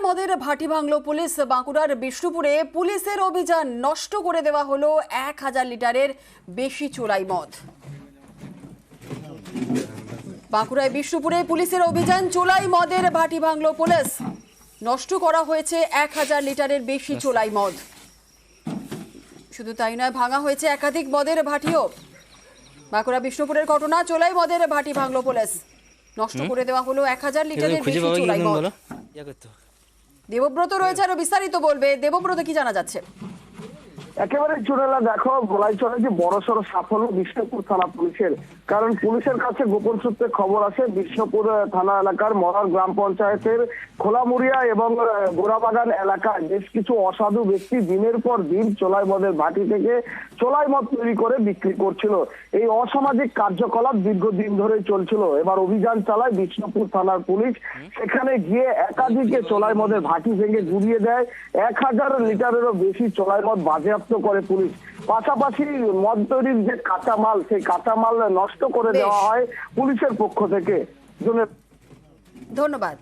মদের ভাটি ভাঙল পুলিশ। বাঁকুড়ার বিষ্ণুপুরে পুলিশের অভিযান, নষ্ট করে দেওয়া হলো 1000 লিটারের বেশি চোলাই মদ। বাঁকুড়ায় বিষ্ণুপুরে পুলিশের অভিযান, চোলাই মদের ভাটি ভাঙল পুলিশ। নষ্ট করা হয়েছে 1000 লিটারের বেশি চোলাই মদ। শুধু তাই নয়, ভাঙা হয়েছে একাধিক মদের ভাটিও। বাঁকুড়া বিষ্ণুপুরের ঘটনা, চোলাই মদের ভাটি ভাঙল পুলিশ। নষ্ট করে দেওয়া হলো 1000 লিটারের বেশি চোলাই মদ। দেবব্রত রয়েছে, আরো বিস্তারিত বলবে। দেবব্রত, কি জানা যাচ্ছে? একেবারে চোরেলা, দেখো বলাই চলে যে বড়সড় সাফল্য বিষ্ণুপুর থানা পুলিশের। কারণ পুলিশের কাছে গোপন সূত্রে খবর আসে বিষ্ণুপুর থানা এলাকার মরার গ্রাম পঞ্চায়েতের খোলামুড়িয়া এবং গোড়াবাগান এলাকায় বেশ কিছু অসাধু ব্যক্তি দিনের পর দিন চোলাই মদের ভাটি থেকে চোলাই মদ তৈরি করে বিক্রি করছিল। এই অসামাজিক কার্যকলাপ দীর্ঘদিন ধরে চলছিল। এবার অভিযান চালায় বিষ্ণুপুর থানার পুলিশ। সেখানে গিয়ে একাধিকে চোলাই মদের ভাটি ভেঙে গুড়িয়ে দেয়। 1000 লিটারেরও বেশি চোলাই মদ বাজেয়াপ্ত করে পুলিশ। পাশাপাশি মদ তৈরির যে কাঁচামাল, সেই কাঁচামাল নষ্ট করে দেওয়া হয় পুলিশের পক্ষ থেকে। ধন্যবাদ।